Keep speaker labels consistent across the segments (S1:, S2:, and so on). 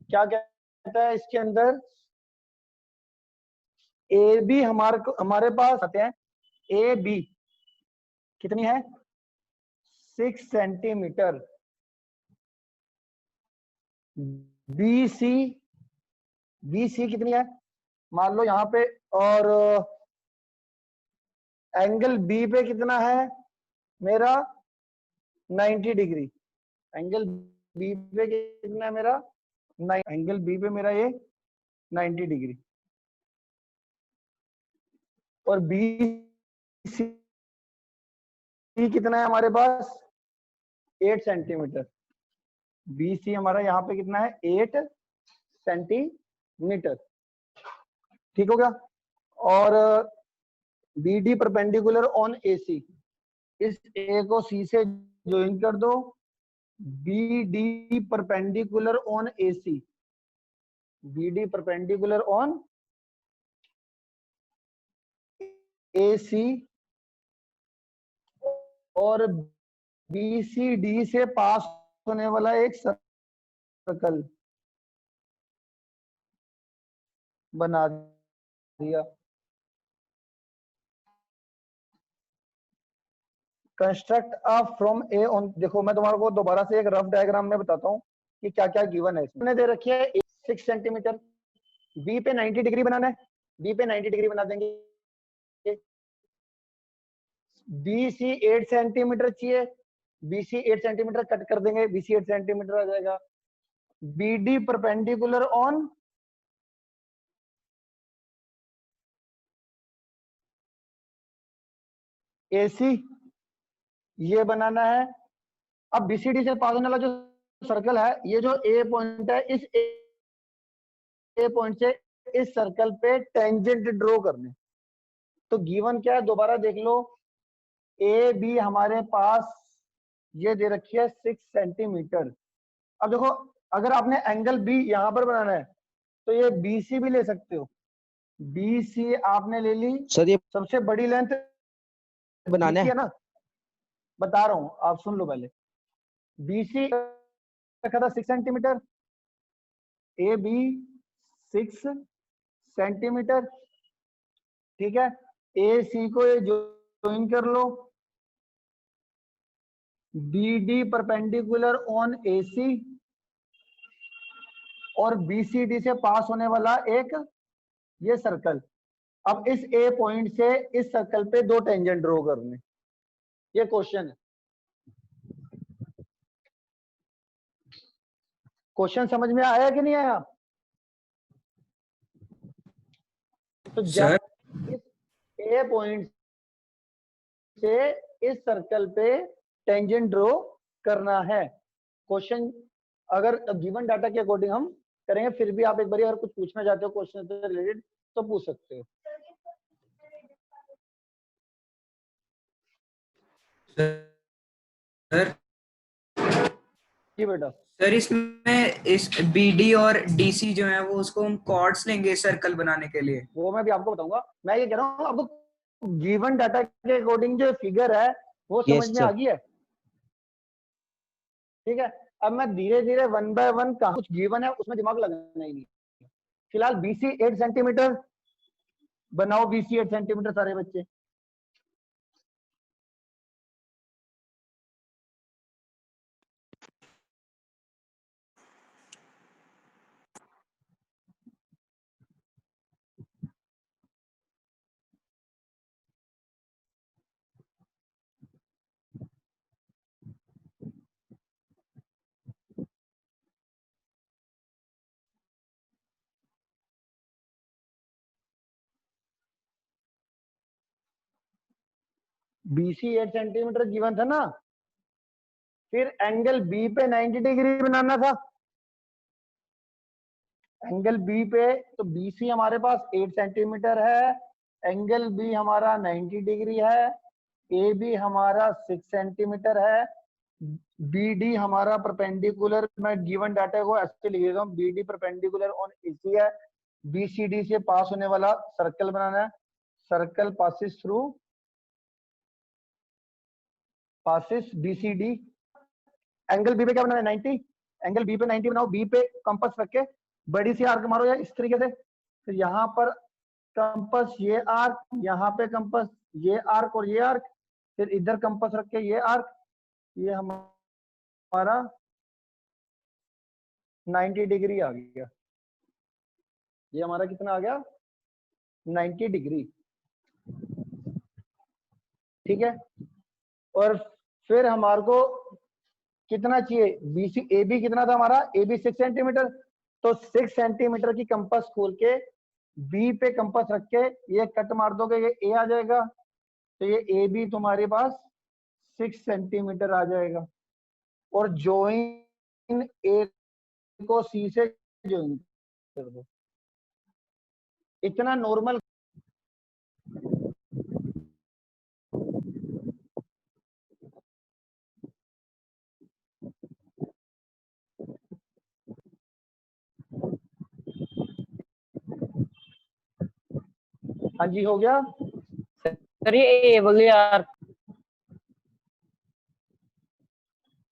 S1: क्या कहता है इसके अंदर, ए बी हमारे पास आते हैं, ए बी कितनी है 6 सेंटीमीटर, बी सी कितनी है मान लो यहाँ पे, और एंगल बी पे कितना है मेरा 90 डिग्री, एंगल बी पे कितना है मेरा, एंगल बी पे मेरा ये 90 डिग्री, और बी सी कितना है हमारे पास 8 सेंटीमीटर, बी सी हमारा यहाँ पे कितना है 8 सेंटीमीटर, ठीक हो गया। और B D perpendicular on A C, इस ए को सी से ज्वाइन कर दो, B D perpendicular on A C, B D perpendicular on A C, और बी सी डी से पास होने वाला एक सर्कल बना दिया। Construct a from A on, देखो मैं तुम्हारे को दोबारा से एक रफ डायग्राम में बताता हूँ कि क्या क्या गिवन है इसमें। दे रखी है 6 सेंटीमीटर, बी पे 90 डिग्री बनाना है, बी पे 90 डिग्री बना देंगे, बी सी 8 सेंटीमीटर चाहिए, बी सी 8 सेंटीमीटर कट कर देंगे, बी सी 8 सेंटीमीटर आ जाएगा, B D perpendicular on A सी, ये बनाना है। अब बीसीडी से पास होने वाला जो सर्कल है, ये जो ए पॉइंट है, इस ए पॉइंट से इस सर्कल पे टेंजेंट ड्रॉ करने। तो गिवन क्या है दोबारा देख लो, ए बी हमारे पास ये दे रखी है 6 सेंटीमीटर। अब देखो अगर आपने एंगल बी यहां पर बनाना है तो ये बी सी भी ले सकते हो, बी सी आपने ले ली
S2: सर, ये
S1: सबसे बड़ी लेंथ
S2: बनाना
S1: है ना, बता रहा हूं आप सुन लो पहले। बी सी रखा था 6 सेंटीमीटर, ए बी 6 सेंटीमीटर, ठीक है। ए सी को ये ज्वाइन कर लो, B D perpendicular on A C, और बी सी डी से पास होने वाला एक ये सर्कल। अब इस ए पॉइंट से इस सर्कल पे 2 टेंजेंट ड्रॉ करने, ये क्वेश्चन है। क्वेश्चन समझ में आया कि नहीं आया? तो जब इस ए पॉइंट से इस सर्कल पे टेंजेंट ड्रॉ करना है, क्वेश्चन अगर गिवन डाटा के अकॉर्डिंग हम करेंगे, फिर भी आप एक बार अगर कुछ पूछना चाहते हो क्वेश्चन से रिलेटेड तो पूछ सकते हो।
S3: सर
S1: जी बेटा।
S3: सर इसमें इस बीडी और डीसी जो है वो उसको हम कॉर्ड्स लेंगे सर्कल बनाने के लिए।
S1: वो मैं भी आपको बताऊंगा, मैं ये कह रहा हूँ आपको गिवन डाटा के अकॉर्डिंग जो फिगर है वो समझ में आ गई है, ठीक है। अब मैं धीरे धीरे 1 बाय 1 कहा कुछ गिवन है उसमें दिमाग लगाना ही नहीं। फिलहाल बीसी 8 सेंटीमीटर बनाओ, बीसी 8 सेंटीमीटर सारे बच्चे। बीसी 8 सेंटीमीटर गिवन था ना, फिर एंगल बी पे 90 डिग्री बनाना था, एंगल बी पे। तो बीसी हमारे पास 8 सेंटीमीटर है, एंगल बी हमारा 90 डिग्री है, ए बी हमारा 6 सेंटीमीटर है, बी डी हमारा परपेंडिकुलर, मैं गिवन डाटा को ऐसे लिख देता हूँ, B D perpendicular on AC है, बी सी डी से पास होने वाला सर्कल बनाना है, circle passes through passes B C D. Angle B पे क्या बनाना है 90, एंगल बी पे 90 बनाओ, बी पे कंपास रख के बड़ी सी आर्क मारो या इस तरीके से, फिर यहाँ पर कंपास ये आर्क, यहाँ पे कंपास ये आर्क और ये आर्क, फिर इधर कंपास रख के ये आर्क, ये हमारा 90 डिग्री आ गया। ये हमारा कितना आ गया? 90 डिग्री। ठीक है, और फिर हमारे को कितना चाहिए? बीसी ए बी कितना था हमारा? ए बी 6 सेंटीमीटर, तो 6 सेंटीमीटर की कंपास खोल के बी पे कंपास रख के ये कट मार दोगे, ये ए आ जाएगा, तो ये ए बी तुम्हारे पास 6 सेंटीमीटर आ जाएगा। और ज्वाइन ए को सी से ज्वाइन कर दो। इतना नॉर्मल। हाँ जी, हो गया
S2: सर ये ए वाली आर्क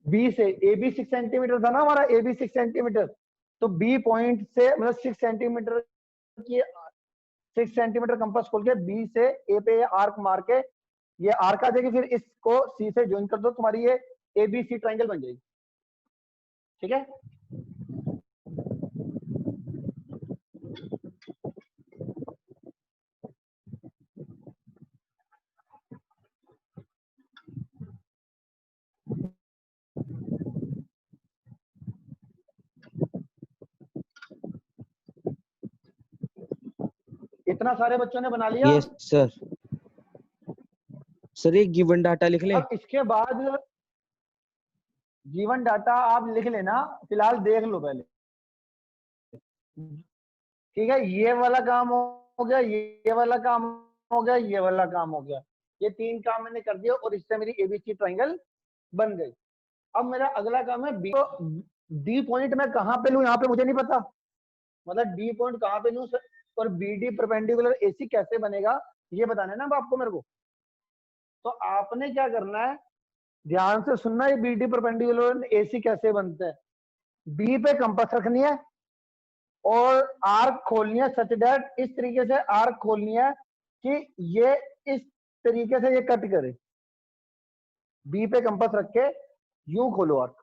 S1: बी से, ए बी 6 सेंटीमीटर था ना हमारा, ए बी 6 सेंटीमीटर, तो बी पॉइंट से मतलब 6 सेंटीमीटर की 6 सेंटीमीटर कंपास खोल के बी से ए पे आर्क मार के ये आर्क आ जाएगी, फिर इसको सी से ज्वाइन कर दो, तुम्हारी ये ए बी सी ट्राइंगल बन जाएगी। ठीक है, इतना सारे बच्चों ने बना लिया।
S2: Yes sir. सर ये गिवन डाटा लिख लें।
S1: अब इसके बाद जीवन डाटा आप लिख लेना, फिलहाल देख लो पहले। ठीक है, ये वाला काम हो गया, ये वाला काम हो गया, ये वाला काम हो गया, ये 3 काम मैंने कर दिया और इससे मेरी एबीसी ट्राइंगल बन गई। अब मेरा अगला काम है बी। डी पॉइंट मैं कहां पे लूं, यहाँ पे मुझे नहीं पता, मतलब डी पॉइंट कहां पे लूं और बी डी परपेंडिकुलर एसी कैसे बनेगा ये बताना है ना अब आपको मेरे को। तो आपने क्या करना है, ध्यान से सुनना, ये बी डी परपेंडिकुलर एसी कैसे बनता है। बी पे कंपास रखनी है और आर्क खोलनी है, सच दैट इस तरीके से आर्क खोलनी है कि ये इस तरीके से ये कट करे। बी पे कंपास रख के यूं खोलो, आर्क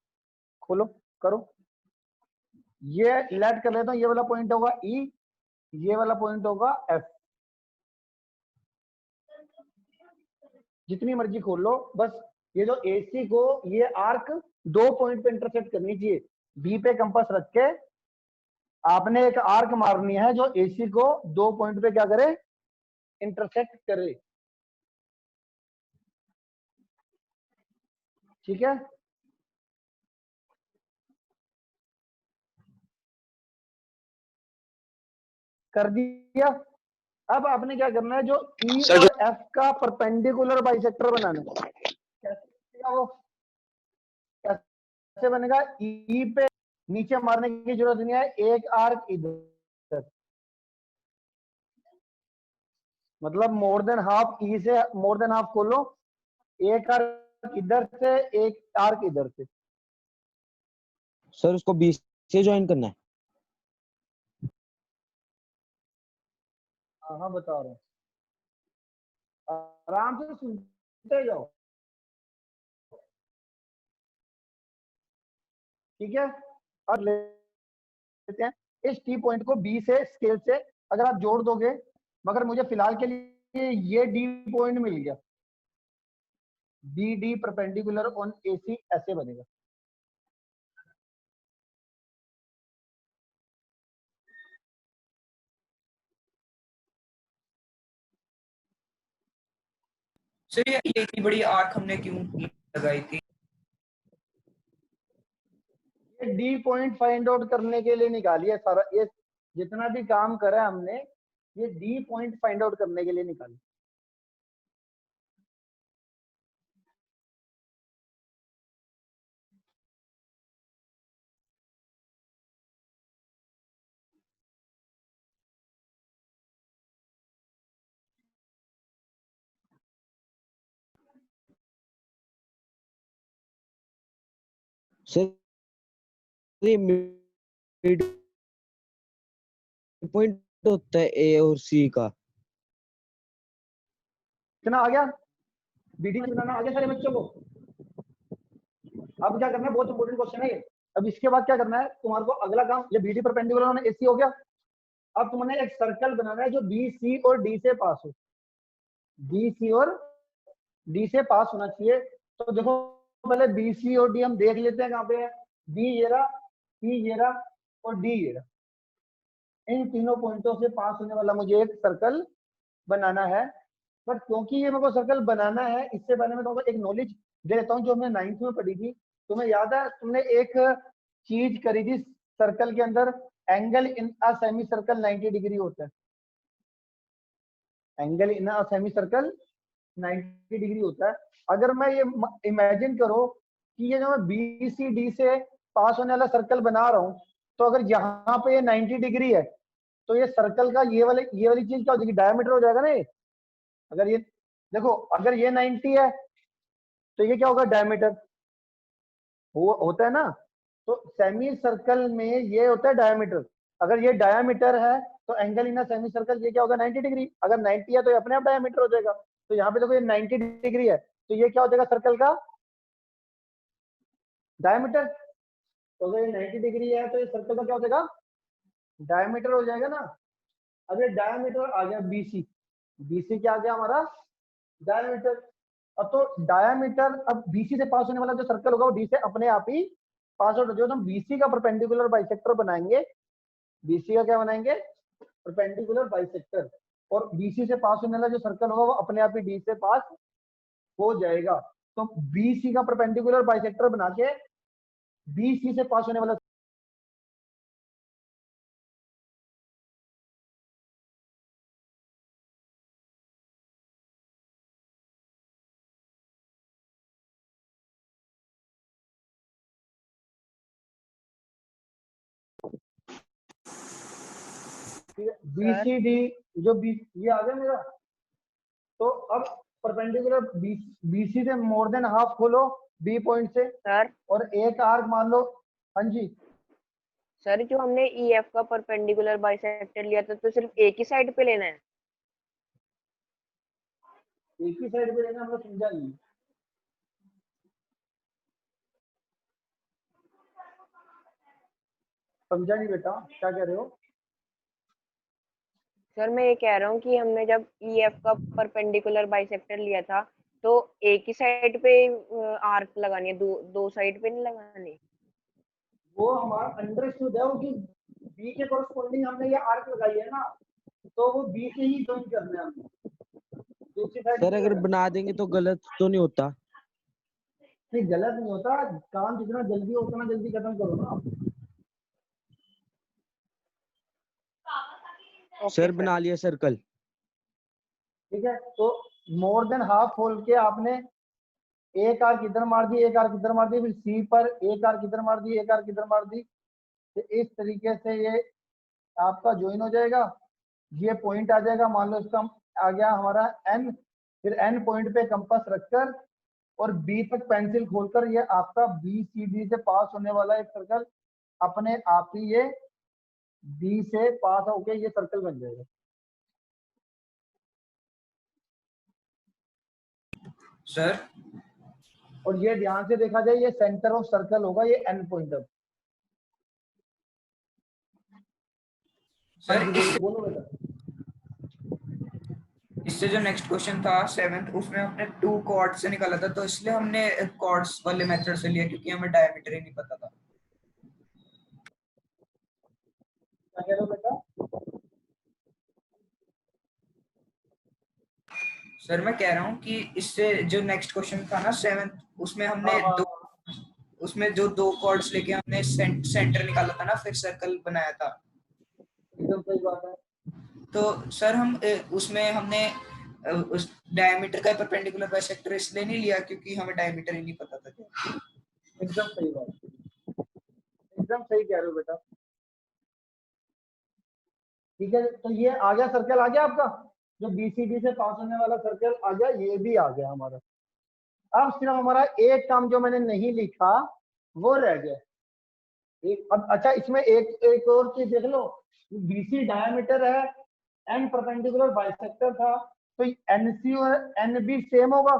S1: खोलो, करो। ये लेट कर लेता हूं, ये वाला पॉइंट होगा ई, ये वाला पॉइंट होगा एफ। जितनी मर्जी खोल लो, बस ये जो एसी को ये आर्क 2 पॉइंट पे इंटरसेक्ट करनी चाहिए। बी पे कंपास रख के आपने एक आर्क मारनी है जो एसी को 2 पॉइंट पे क्या करे, इंटरसेक्ट करे। ठीक है, कर दिया। अब आपने क्या करना है, जो ई और एफ का परपेंडिकुलर बाइसेक्टर बनाना है। कैसे वो कैसे बनेगा? ई पे नीचे मारने की जरूरत नहीं है, एक आर्क इधर, मतलब मोर देन हाफ, ई से मोर देन हाफ खोलो, एक आर्क इधर से, एक आर्क इधर से।
S2: सर उसको 20 से ज्वाइन करना है।
S1: हाँ बता रहा हूँ, आराम से सुनते जाओ। ठीक है, अब लेते हैं इस टी पॉइंट को बी से स्केल से अगर आप जोड़ दोगे, मगर मुझे फिलहाल के लिए ये डी पॉइंट मिल गया, B D perpendicular on AC ऐसे बनेगा।
S3: सर ये इतनी बड़ी आर्क हमने क्यों लगाई थी?
S1: ये डी पॉइंट फाइंड आउट करने के लिए निकाली है सारा, ये जितना भी काम करा है हमने, ये डी पॉइंट फाइंड आउट करने के लिए निकाली।
S2: सर ये मिड पॉइंट होता है ए और सी का।
S1: कितना आ गया? बीडी बनाना आ गया सारे बच्चों को? अब क्या करना है, बहुत इंपॉर्टेंट क्वेश्चन है ये। अब इसके बाद क्या करना है तुम्हारे को, अगला काम, ये बीडी परपेंडिकुलर में एसी हो गया। अब तुमने एक सर्कल बनाना है जो बी सी और डी से पास हो, बी सी और डी से पास होना चाहिए। तो देखो पहले बी सी और डी हम देख लेते हैं कहाँ पे है। बी ये रहा, सी ये रहा और डी ये रहा। इन तीनों पॉइंटों से पास होने वाला मुझे एक सर्कल बनाना है। बट क्योंकि ये मेरे को सर्कल बनाना है, इससे पहले मैं तुमको एक नॉलेज दे देता हूँ जो हमने 9th में पढ़ी थी। तुम्हें याद है तुमने एक चीज करी थी सर्कल के अंदर, angle in a semi circle 90 degree होता है। Angle in a semi circle 90 degree होता है। अगर मैं ये इमेजिन करो कि ये जो मैं बी सी डी से पास होने वाला सर्कल बना रहा हूँ, तो अगर यहाँ पे ये 90 डिग्री है तो ये सर्कल का ये वाली चीज क्या हो जाएगी, डायमीटर हो जाएगा ना ये। अगर ये देखो, अगर ये 90 है तो ये क्या होगा, डायमीटर होता है ना। तो सेमी सर्कल में ये होता है डायमीटर। अगर ये डायमीटर है तो एंगल इन सेमी सर्कल ये क्या होगा, 90 डिग्री। अगर 90 है तो ये अपने आप डायमीटर हो जाएगा। तो यहाँ पे देखो ये 90 डिग्री है तो ये क्या हो जाएगा, सर्कल का डायमीटर। तो अगर ये 90 डिग्री है तो ये सर्कल का क्या हो जाएगा, डायमीटर हो जाएगा ना। अब ये डायमीटर आ गया बीसी, बीसी क्या आ गया हमारा, डायमीटर। अब तो डायमीटर, अब बीसी से पास होने वाला जो सर्कल होगा वो डी से अपने आप ही पास आउट हो जाएगा। तो हम बीसी का परपेंडिकुलर बाइसेक्टर बनाएंगे। बीसी का क्या बनाएंगे, परपेंडिकुलर बाइसेक्टर। और बीसी से पास होने वाला जो सर्कल होगा वो अपने आप ही डी से पास हो जाएगा। तो बीसी का परपेंडिकुलर बाइसेक्टर बना के बीसी से पास होने वाला बीसीडी, जो बी ये आ गया मेरा। तो अब परपेंडिकुलर बीसी से मोर देन हाफ खोलो बी पॉइंट से
S4: सर
S1: और एक आर्क मान लो। हाँ जी,
S4: सर जो हमने ईएफ का परपेंडिकुलर बाइसेक्टर लिया था तो सिर्फ एक ही साइड पे लेना है?
S1: एक ही साइड पे लेना, हमने समझा नहीं। समझा नहीं बेटा, क्या कह रहे हो?
S4: सर मैं ये कह रहा हूँ कि हमने जब ईएफ का परपेंडिकुलर बाइसेक्टर लिया था तो एक ही साइड पे आर्क लगानी है, दो साइड पे नहीं लगानी।
S1: वो हमारा अंडरस्टूड है, वो कि बी के कोरस्पॉन्डिंग हमने ये आर्क लगाई है ना, तो वो बी से ही ज्वाइन करना है हमने, दूसरी साइड
S2: सर अगर बना देंगे तो गलत तो नहीं होता?
S1: नहीं, गलत नहीं होता। काम जितना जल्दी हो उतना जल्दी खत्म करो ना।
S2: सर बना लिया सर्कल।
S1: ठीक है, तो मोर देन हाफ खोल के आपने एक आर्क इधर मार दी, एक आर्क इधर मार दी, फिर सी पर एक आर्क इधर मार दी, एक आर्क इधर मार दी। तो इस तरीके से ये आपका ज्वाइन हो जाएगा। ये पॉइंट आ जाएगा, मान लो इसका आ गया हमारा एन। फिर एन पॉइंट पे कंपास रखकर और बी तक पेंसिल खोलकर ये आपका बी सी डी से पास होने वाला एक सर्कल अपने आप ही ये बी से पास होके ये सर्कल बन जाएगा।
S3: सर
S1: और ये ध्यान से देखा जाए, ये सेंटर ऑफ सर्कल होगा, ये एन पॉइंट।
S3: सर
S1: बोलो बेटा।
S3: इससे जो नेक्स्ट क्वेश्चन था 7th, उसमें हमने 2 कॉर्ड से निकाला था, तो इसलिए हमने कॉर्ड्स वाले मेथड से लिया क्योंकि हमें डायमीटर ही नहीं पता था।
S1: क्या कह रहे हो बेटा?
S3: सर मैं कह रहा हूँ कि इससे जो नेक्स्ट क्वेश्चन था ना 7th, उसमें हमने
S1: हाँ,
S3: उसमें जो 2 कॉर्ड्स लेके हमने सेंटर निकाला था ना, फिर सर्कल बनाया था।
S1: एकदम सही बात है।
S3: तो सर हम उसमें हमने उस डायमीटर का परपेंडिकुलर बाइसेक्टर इसलिए नहीं लिया क्योंकि हमें डायमीटर ही नहीं पता था।
S1: एकदम सही बात, एकदम सही कह रहे हो बेटा। ठीक है, तो ये आ गया, सर्कल आ गया आपका, जो बीसीडी से पास होने वाला सर्कल आ गया, ये भी आ गया हमारा। अब सिर्फ हमारा एक काम जो मैंने नहीं लिखा वो रह गया। एक अब अच्छा, इसमें एक और चीज देख लो। BC डायमीटर है, N परपेंडिकुलर बाइसेक्टर था, तो NC और NB सेम होगा,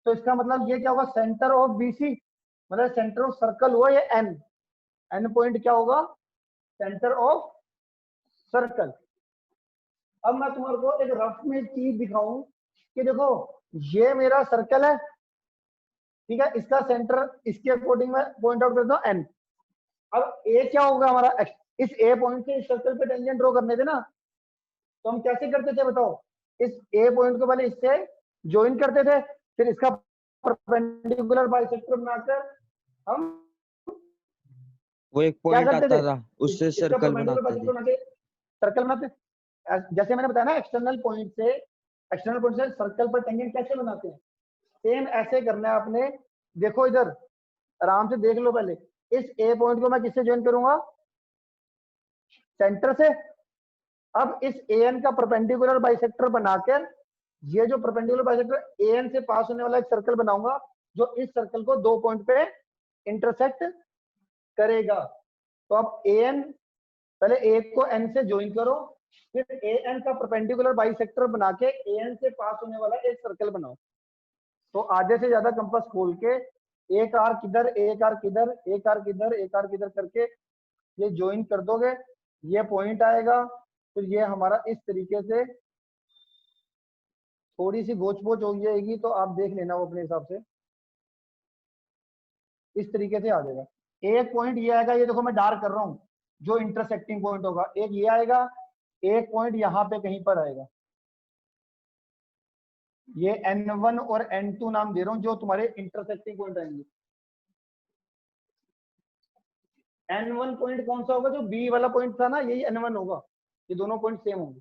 S1: तो इसका मतलब ये क्या होगा, सेंटर ऑफ BC मतलब सेंटर ऑफ सर्कल हुआ ये N पॉइंट क्या होगा, सेंटर ऑफ सर्कल। अब मैं तुम्हारे को एक रफ में चीज दिखाऊं कि देखो ये मेरा सर्कल है, ठीक है, इसका सेंटर इसके अकॉर्डिंग मैं पॉइंट आउट करता हूं N। अब A क्या होगा हमारा, इस A पॉइंट से इस सर्कल पे टेंजेंट ड्रॉ करने थे ना, तो हम कैसे करते थे बताओ, इस A पॉइंट को पहले इससे ज्वाइन करते थे, फिर इसका परपेंडिकुलर बाइसेक्टर बनाकर हम
S2: वो एक
S1: क्या
S2: पॉइंट
S1: करते
S2: आता
S1: थे,
S2: था, उससे
S1: इसका
S2: सर्कल
S1: परपेंडिकुलर
S2: बनाते
S1: बाइसेक्टर
S2: थे।
S1: बना के सर्कल बनाते। जैसे मैंने बताया ना, एक्सटर्नल पॉइंट से सर्कल पर टेंजेंट कैसे बनाते हैं, सेम ऐसे करना है आपने। देखो इधर आराम से देख लो, पहले इस A पॉइंट को मैं किससे ज्वाइन करूंगा, सेंटर से। अब इस AN का परपेंडिकुलर बाइसेक्टर बनाकर ये जो परपेंडिकुलर बाइसेक्टर AN से पास होने वाला एक सर्कल बनाऊंगा, जो इस सर्कल को 2 पॉइंट पे इंटरसेक्ट करेगा। तो अब AN पहले A को N से ज्वाइन करो, फिर AN का परपेंडिकुलर बाइसेक्टर बना के AN से पास होने वाला एक सर्कल बनाओ। तो आधे से ज्यादा कंपास खोल के एक आर्क किधर, एक आर्क किधर, एक आर्क किधर, एक आर्क किधर करके ये ज्वाइन कर दोगे, ये पॉइंट आएगा। फिर ये हमारा इस तरीके से, थोड़ी सी गोच पोच हो जाएगी तो आप देख लेना वो अपने हिसाब से, इस तरीके से आ जाएगा। एक पॉइंट ये आएगा, ये देखो मैं डार्क कर रहा हूँ, जो इंटरसेक्टिंग पॉइंट होगा एक ये आएगा, एक पॉइंट यहाँ पे कहीं पर आएगा, ये N1 और N2 नाम दे रहा हूँ, जो तुम्हारे इंटरसेक्टिंग पॉइंट आएंगे। N1 पॉइंट कौन सा होगा, जो B वाला पॉइंट था ना, यही N1 होगा, ये दोनों पॉइंट सेम होंगे।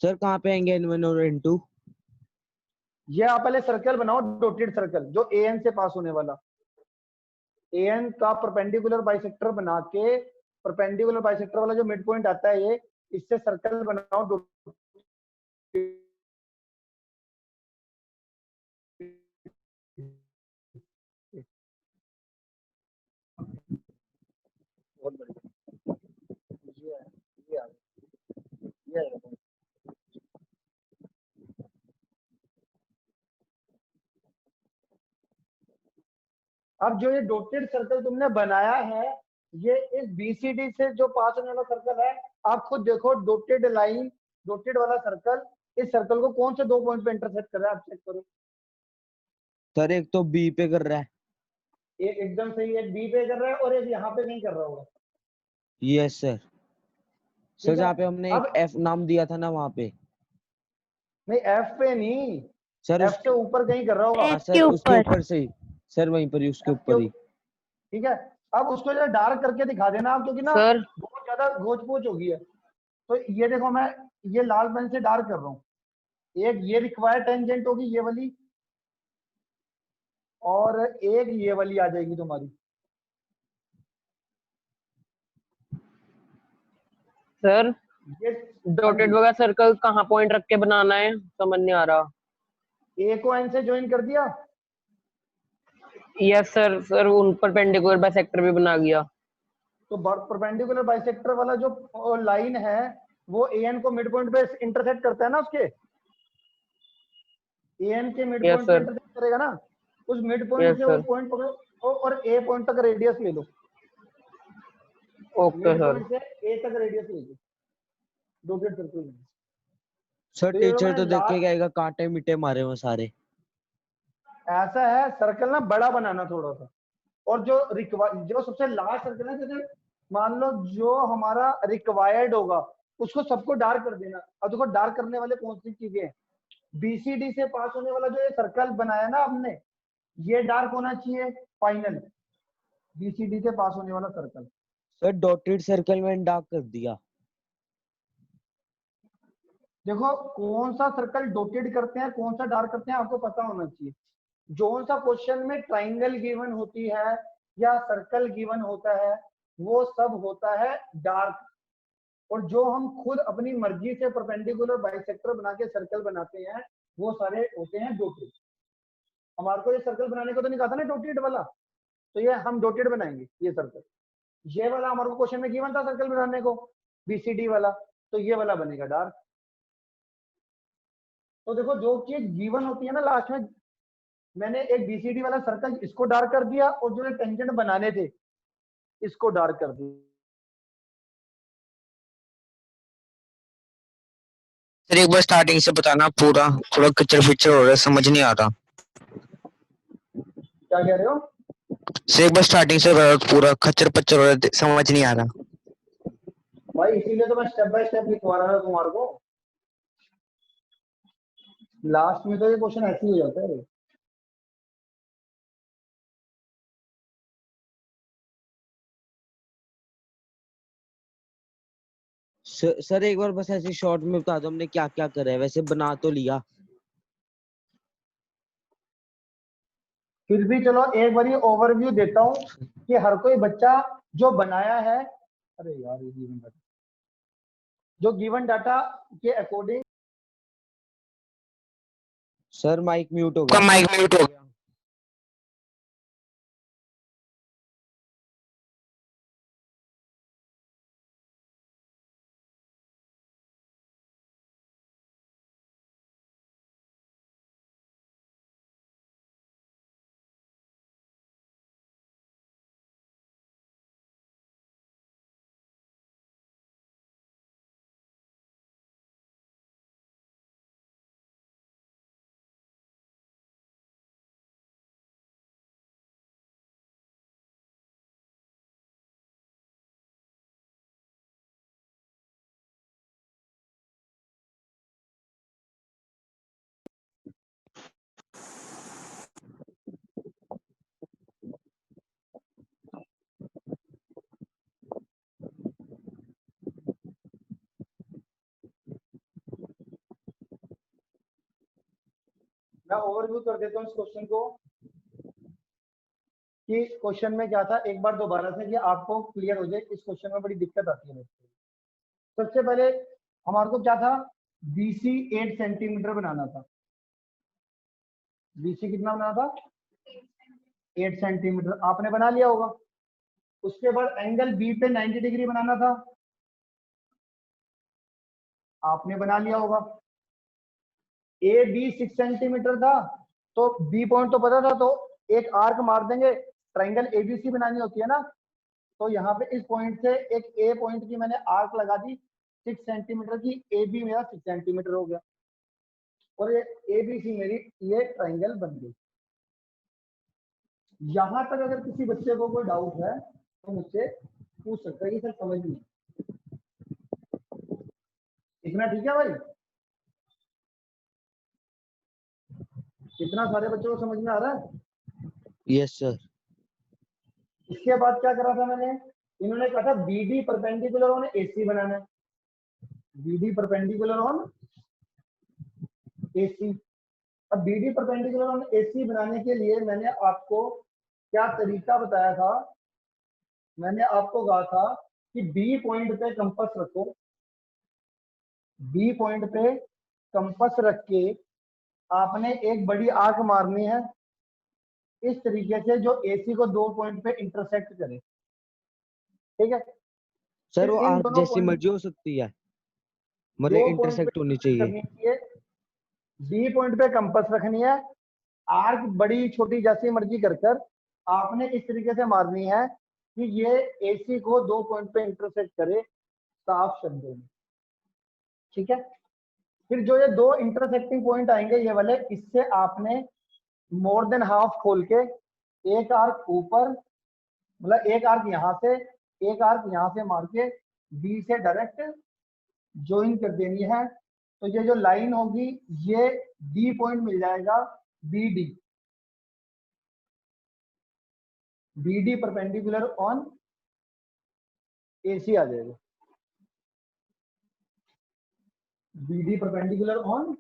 S2: सर कहाँ पे आएंगे N1 और N2?
S1: ये आप पहले सर्कल बनाओ, डॉटेड सर्कल जो AN से पास होने वाला, AN का परपेंडिकुलर बाइसेक्टर बना के, परपेंडिकुलर बाइसेक्टर वाला जो मिड पॉइंट आता है ये, इससे सर्कल बनाओ dotted। बहुत बढ़िया, ये है, ये आ गया, ये आएगा। अब जो ये डॉटेड सर्कल तुमने बनाया है, ये इस BCD से जो पास होने वाला सर्कल है, आप खुद देखो डॉटेड लाइन, डॉटेड वाला सर्कल इस सर्कल को कौन से 2 पॉइंट पे इंटरसेक्ट कर रहा है, आप चेक करो।
S2: सर एक तो B पे कर रहा है।
S1: एक एकदम सही, एक B पे कर रहा है और एक यहाँ पे नहीं कर रहा होगा।
S2: Yes sir. सर
S1: ठीक है,
S2: जहाँ पे हमने एक
S1: अब
S2: F नाम दिया था ना वहाँ पे।
S1: नहीं F पे नहीं,
S2: सर
S1: F से ऊपर कहीं कर रहा होगा।
S2: हाँ सर उसके ऊपर से ही, सर वहीं पर ही, उसके ऊपर ही।
S1: ठीक है, अब उसको जरा डार्क करके दिखा देना आप, क्योंकि ना
S4: सर
S1: बहुत ज्यादा गोच पोच हो गई है। तो ये देखो मैं ये लाल पेन से डार्क कर रहा हूँ, एक ये रिक्वायर्ड टेंजेंट होगी ये वाली, और एक ये वाली आ जाएगी तुम्हारी।
S4: सर
S1: ये
S4: डॉटेड वगैरह सर्कल कहाँ पॉइंट रख के बनाना है, समझ नहीं आ रहा।
S1: A को N से ज्वाइन कर दिया,
S4: यस सर, सर उन परपेंडिकुलर बाइसेक्टर भी बना गया।
S1: तो परपेंडिकुलर बाइसेक्टर वाला जो लाइन है वो AN को मिड पॉइंट पे इंटरसेक्ट करता है ना, उसके AN के मिड
S4: यस
S1: पॉइंट पे
S4: सर,
S1: इंटरसेक्ट करेगा ना, उस मिड पॉइंट
S4: यस
S1: से वो
S4: सर,
S1: पॉइंट पकड़ो और A पॉइंट तक रेडियस ले लो,
S4: ओके
S1: मिड
S4: सर।
S1: पॉइंट से A तक रेडियस ले लो डॉटेड सर्कल में।
S2: सर
S1: तो ये
S2: टीचर
S1: मैंने
S2: तो देख के कहेगा कांटे मिटे मारे हुए सारे।
S1: ऐसा है सर्कल ना बड़ा बनाना थोड़ा सा, और जो सबसे लास्ट सर्कल है, जैसे मान लो जो हमारा रिक्वायर्ड होगा उसको सबको डार्क कर देना। अब देखो डार्क करने वाले कौन सी चीजें हैं, BCD से पास होने वाला जो ये सर्कल बनाया ना हमने, ये डार्क होना चाहिए फाइनल, BCD से पास होने वाला सर्कल।
S2: सर डॉटेड सर्कल में डार्क कर दिया।
S1: देखो कौन सा सर्कल डॉटेड करते हैं, कौन सा डार्क करते हैं, आपको पता होना चाहिए। जो सा क्वेश्चन में ट्राइंगल गिवन होती है या सर्कल गिवन होता है, वो सब होता है डार्क, और जो हम खुद अपनी मर्जी से परपेंडिकुलर बाइसेक्टर बना के सर्कल बनाते हैं वो सारे होते हैं डॉटेड। हमारे को ये सर्कल बनाने को तो नहीं कहा था ना डॉटेड वाला, तो ये हम डॉटेड बनाएंगे ये सर्कल। ये वाला हमारे को क्वेश्चन में गिवन था सर्कल बनाने को, BCD वाला, तो ये वाला बनेगा डार्क। तो देखो जो चीज गिवन होती है ना लास्ट में, मैंने एक BCD वाला सर्कल इसको डार्क कर दिया और जो टेंजेंट बनाने थे इसको डार्क कर दिया।
S5: सर एक बार स्टार्टिंग से बताना, पूरा थोड़ा किचड़ फिचड़ हो रहा है, समझ नहीं आ रहा।
S1: क्या कह रहे हो?
S5: सर एक बार स्टार्टिंग से बताओ, पूरा खच्चर पच्चर हो रहा है, समझ नहीं आ रहा।
S1: भाई इसीलिए तो मैं स्टेप बाय स्टेप लिखवा रहा था तुम्हारे को, लास्ट में तो ये क्वेश्चन ऐसे ही हो जाता है।
S2: सर एक बार बस ऐसे शॉर्ट में बता दो हमने क्या क्या करा है, वैसे बना तो लिया।
S1: फिर भी चलो एक बार ओवरव्यू देता हूँ कि हर कोई बच्चा जो बनाया है, अरे यार ये गिवन डाटा, जो गिवन डाटा के अकॉर्डिंग।
S2: सर माइक म्यूट हो
S5: आपका
S2: गया।
S5: माइक म्यूट हो गया।
S1: मैं ओवरव्यू कर देता हूँ इस क्वेश्चन को कि क्वेश्चन में क्या था, एक बार दोबारा से कि आपको क्लियर हो जाए। इस क्वेश्चन में बड़ी दिक्कत आती है बच्चों को। सबसे पहले हमारे को क्या था, BC 8 सेंटीमीटर बनाना था। BC कितना बनाना था? 8 सेंटीमीटर। आपने बना लिया होगा। उसके बाद एंगल B पे 90 डिग्री बनाना था, आपने बना लिया होगा। AB 6 सेंटीमीटर था, तो B पॉइंट तो पता था, तो एक आर्क मार देंगे। ट्राइंगल ABC बनानी होती है ना, तो यहाँ पे इस पॉइंट से एक A पॉइंट की मैंने आर्क लगा दी 6 सेंटीमीटर की। AB मेरा 6 सेंटीमीटर हो गया और ये ABC मेरी ये ट्राइंगल बन गई। यहां तक अगर किसी बच्चे को कोई डाउट है तो मुझसे पूछ सकता है कि सर समझ नहीं, इतना ठीक है भाई? इतना सारे बच्चों को समझ में आ रहा है?
S2: Yes sir.
S1: इसके बाद क्या करा था मैंने, इन्होंने कहा था BD परपेंडिकुलर ऑन AC बनाना है। BD perpendicular on AC। अब BD परपेंडिकुलर ऑन AC बनाने के लिए मैंने आपको क्या तरीका बताया था, मैंने आपको कहा था कि B पॉइंट पे कंपास रखो। B पॉइंट पे कंपास रख के आपने एक बड़ी आर्क मारनी है इस तरीके से जो AC को 2 पॉइंट पे इंटरसेक्ट करे। ठीक है?
S2: सर वो
S1: इन
S2: आर्क
S1: दोनों
S2: जैसी
S1: पॉइंट
S2: मर्जी हो सकती है,
S1: 2
S2: मतलब
S1: पॉइंट पे
S2: इंटरसेक्ट होनी
S1: इंटरसेक्ट
S2: चाहिए।
S1: करनी चाहिए। B पॉइंट पे कंपास रखनी है, आर्क बड़ी छोटी जैसी मर्जी कर आपने इस तरीके से मारनी है कि ये AC को 2 पॉइंट पे इंटरसेक्ट करे, साफ शब्दों में। ठीक है? फिर जो ये 2 इंटरसेक्टिंग पॉइंट आएंगे ये वाले, इससे आपने मोर देन हाफ खोल के एक आर्क ऊपर, मतलब एक आर्क यहाँ से, एक आर्क यहाँ से मार के B से डायरेक्ट ज्वाइन कर देनी है। तो ये जो लाइन होगी ये D पॉइंट मिल जाएगा, BD। BD perpendicular on AC आ जाएगा। BD परपेंडिकुलर ऑन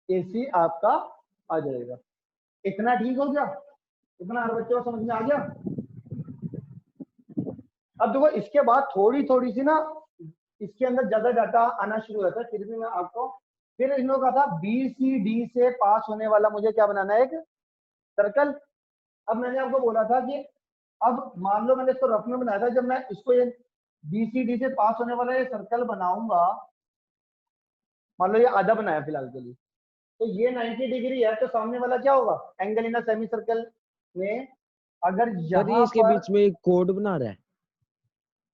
S1: AC आपका आ जाएगा। इतना ठीक हो गया? इतना हर बच्चे को समझ में आ गया? अब देखो इसके बाद थोड़ी थोड़ी सी ना इसके अंदर ज्यादा डाटा आना शुरू हो जाता है, फिर भी मैं आपको, फिर इन लोगों का था BCD से पास होने वाला मुझे क्या बनाना है, एक सर्कल। अब मैंने आपको बोला था कि अब मान लो मैंने इसको रफ में बनाया था, जब मैं इसको ये बीसीडी से पास होने वाला ये सर्कल बनाऊंगा, मान लो ये आधा बनाया फिलहाल के लिए, तो ये 90 डिग्री है, तो सामने वाला क्या होगा, एंगल इन सेमी सर्कल में अगर
S2: सर ये
S1: यहाँ
S2: इसके
S1: पर
S2: बीच में एक कोड बना रहा है।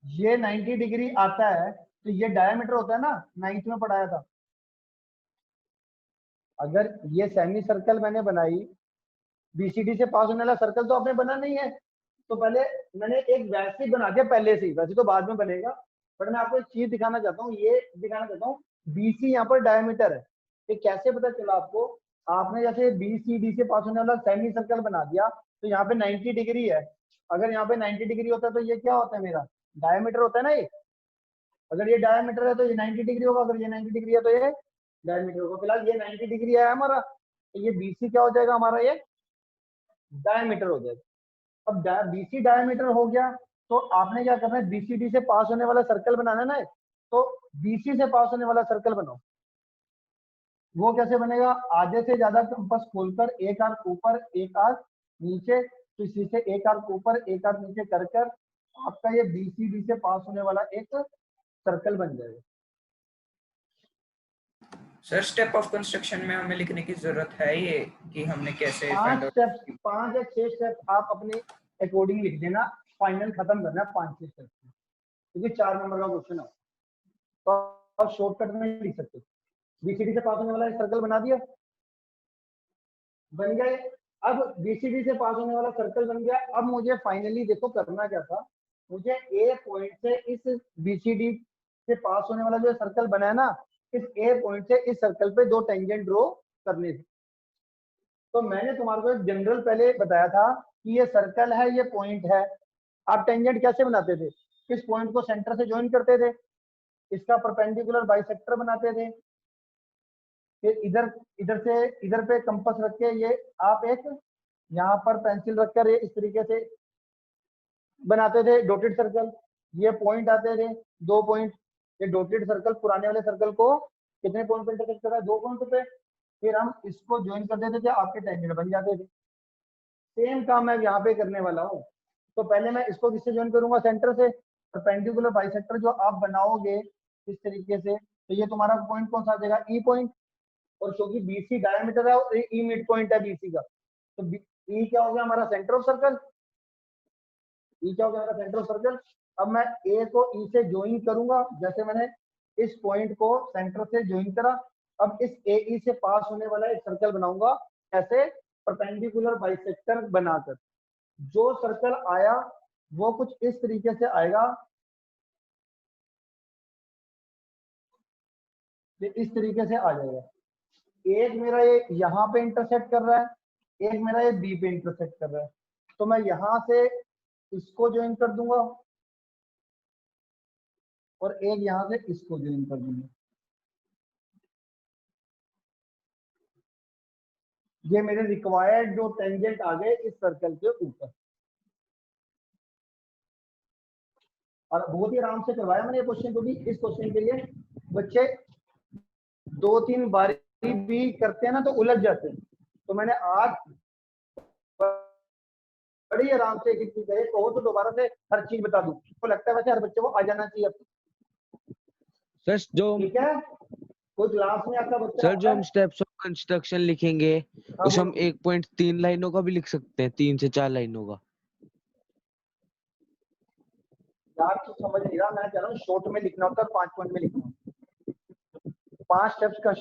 S1: ये 90 डिग्री आता है तो ये डायमीटर होता है ना, 9th में पढ़ाया था। अगर ये सेमी सर्कल मैंने बनाई, बीसीडी से पास होने वाला सर्कल तो आपने बना नहीं है, तो पहले मैंने एक वैसे ही बना दिया पहले से ही, वैसे तो बाद में बनेगा, बट मैं आपको एक चीज दिखाना चाहता हूँ, ये दिखाना चाहता हूँ बीसी यहाँ पर डायमीटर है। ये कैसे पता चला आपको, आपने जैसे बीसीडी से पास होने वाला सेमी सर्कल बना दिया, तो यहाँ पे 90 डिग्री है, अगर यहाँ पे 90 डिग्री होता है तो ये क्या होता है, मेरा डायमीटर होता है ना ये, अगर ये डायमीटर है तो ये 90 डिग्री होगा, अगर ये 90 डिग्री है तो ये डायमीटर होगा। फिलहाल ये 90 डिग्री है हमारा, तो ये बीसी क्या हो जाएगा हमारा, ये डायमीटर हो जाएगा। अब बीसी डायमीटर हो गया, तो आपने क्या करना है, बीसीडी से पास होने वाला सर्कल बनाना है ना, तो बीसी से पास होने वाला सर्कल बनाओ। वो कैसे बनेगा, आधे से ज्यादा कंपास खोलकर एक आर्क ऊपर एक आर्क नीचे, तो इसी से एक आर्क ऊपर एक आर्क नीचे कर कर आपका ये बीसीडी से पास होने वाला एक सर्कल बन जाएगा।
S3: सर स्टेप ऑफ कंस्ट्रक्शन में हमें लिखने की जरूरत है ये कि हमने कैसे
S1: 5 स्टेप्स, 5 या 6 स्टेप्स आप अपने अकॉर्डिंग लिख देना, फाइनल खत्म करना है 5-6 स्टेप्स में, क्योंकि 4 नंबर का क्वेश्चन है, तो आप शॉर्टकट में लिख सकते हो। बीसीडी से पास होने वाला एक सर्कल बना दिया, बन गए। अब बीसीडी से पास होने वाला सर्कल बन गया, अब मुझे फाइनली देखो करना क्या था, मुझे ए पॉइंट से इस बीसीडी से पास होने वाला जो सर्कल बना है ना, इस ए पॉइंट से इस सर्कल पे 2 टेंजेंट ड्रॉ करने थे। तो मैंने तुम्हारे को एक जनरल पहले बताया था कि ये सर्कल है, ये पॉइंट है, आप टेंजेंट कैसे बनाते थे, इस पॉइंट को सेंटर से ज्वाइन करते थे, इसका परपेंडिकुलर बाइसेक्टर बनाते थे, फिर इधर से इधर पे कंपास रख के ये आप एक यहाँ पर पेंसिल रखकर ये इस तरीके से बनाते थे डॉटेड सर्कल, ये पॉइंट आते थे 2 पॉइंट, ये डॉटेड सर्कल पुराने वाले सर्कल को कितने पॉइंट पे इंटरसेक्ट कर रहा है, 2 पॉइंट पे, फिर हम इसको ज्वाइन कर देते थे, आपके टेंजेंट बन जाते थे। सेम काम मैं यहाँ पे करने वाला हूँ, तो पहले मैं इसको किससे ज्वाइन करूंगा, सेंटर से, परपेंडिकुलर बाइसेक्टर जो आप बनाओगे इस तरीके से, तो ये तुम्हारा पॉइंट कौन सा आ जाएगा, ई पॉइंट, और क्योंकि बीसी डायमीटर है और ई मिड पॉइंट है बीसी का, तो ई क्या हो गया हमारा सेंटर ऑफ सर्कल, ई क्या हो गया हमारा सेंटर ऑफ सर्कल। अब मैं ए को ई से ज्वाइन करूंगा, जैसे मैंने इस पॉइंट को सेंटर से ज्वाइन करा, अब इस ए ई से पास होने वाला एक सर्कल बनाऊंगा, ऐसे परपेंडिकुलर बाइसेक्टर बनाकर, जो सर्कल आया वो कुछ इस तरीके से आएगा, इस तरीके से आ जाएगा, एक मेरा ये यहाँ पे इंटरसेक्ट कर रहा है, एक मेरा ये बी पे इंटरसेक्ट कर रहा है, तो मैं यहाँ से इसको ज्वाइन कर दूंगा और एक यहाँ से इसको ज्वाइन कर दूंगा, ये मेरे रिक्वायर्ड जो टेंजेंट आ गए इस सर्कल के ऊपर। और बहुत ही आराम से करवाया मैंने ये क्वेश्चन, क्योंकि इस क्वेश्चन के लिए बच्चे 2-3 बारी भी करते हैं ना तो उलझ जाते हैं, तो मैंने आज बड़ी आराम से एक चीज कहो तो दोबारा से हर चीज बता दूं, तो लगता है वैसे हर बच्चे को आ जाना चाहिए।
S2: सर जो
S1: ठीक है, कोई क्लास में आपका बच्चा
S2: सर जो हम स्टेप्स ऑफ कंस्ट्रक्शन लिखेंगे उसे हम 1.3 लाइनों का भी लिख सकते हैं, 3 से 4 लाइनों का।
S1: यार तो समझ नहीं रहा, मैं कह रहा हूँ शॉर्ट में लिखना होता है, 5 पॉइंट में लिखना, 5 स्टेप्स का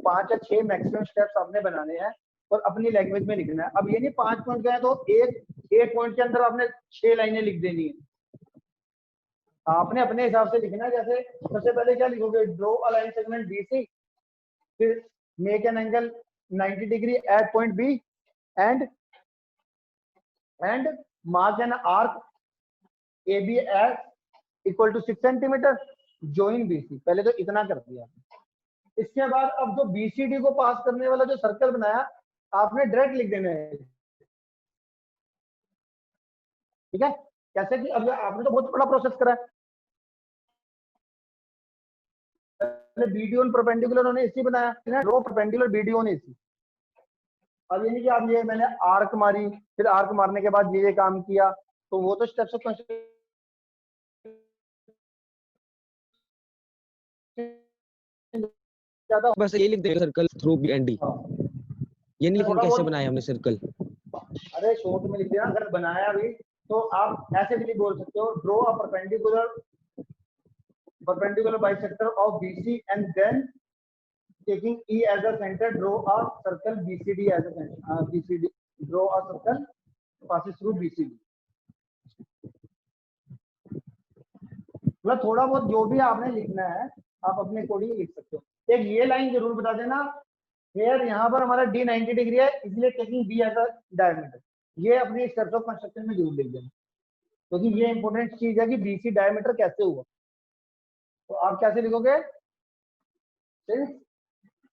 S1: 5 या 6 मैक्सिमम स्टेप्स आपने बनाने हैं और अपनी लैंग्वेज में लिखना है। अब ये नहीं 5 पॉइंट गए तो एक पॉइंट के अंदर आपने 6 लाइनें लिख देनी है, आपने अपने हिसाब से लिखना है। जैसे सबसे पहले क्या लिखोगे, draw a line segment BC, फिर make an angle 90 degree at point B and mark an arc A B at equal to 6 centimetre, join BC, पहले तो इतना कर दिया। इसके बाद अब जो बीसीडी को पास करने वाला जो सर्कल बनाया आपने डायरेक्ट लिख देना है, ठीक है। कैसे कि अब आपने तो बहुत बड़ा प्रोसेस करा है, बीडीओ परपेंडिकुलर उन्होंने इसी बनाया, ड्रॉ परपेंडिकुलर बीडीओ ने इसी। अब ये नहीं कि आप ये मैंने आर्क मारी, फिर आर्क मारने के बाद ये काम किया, तो वो तो स्टेप्स ऑफ ज्यादा
S2: बस ये लिख देंगे circle through B and D.
S1: हाँ,
S2: ये नहीं लिखेंगे
S1: थोड़ा
S2: कैसे
S1: बहुत-
S2: बनाया हमने सर्कल।
S1: अरे शॉर्ट में लिख दिया, अगर बनाया भी तो आप ऐसे भी नहीं बोल सकते हो, draw a perpendicular bisector of BC and then taking E as a center, draw a circle BCD as a center. BCD, draw a circle passes through BCD. मतलब थोड़ा बहुत जो भी आपने लिखना है आप अपने अकॉर्डिंग लिख सकते हो। एक ये लाइन जरूर बता देना, हेयर यहाँ पर हमारा D 90 डिग्री है, इसलिए taking B as a diameter. ये अपनी स्टेप्स ऑफ कंस्ट्रक्शन में जरूर लिख देना, क्योंकि ये इंपॉर्टेंट चीज है कि BC डायमीटर कैसे हुआ। तो आप कैसे लिखोगे,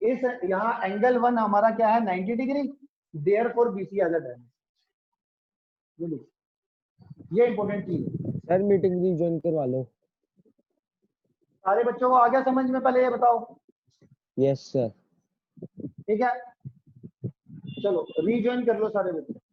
S1: इस यहाँ एंगल 1 हमारा क्या है 90 degree, therefore BC as a diameter. ये इंपॉर्टेंट चीज है।
S2: सर मीटिंग रीजॉइन करवा लो।
S1: सारे बच्चों को आ गया समझ में, पहले ये बताओ।
S2: Yes sir.
S1: ठीक है, चलो रीजॉइन कर लो सारे बच्चे।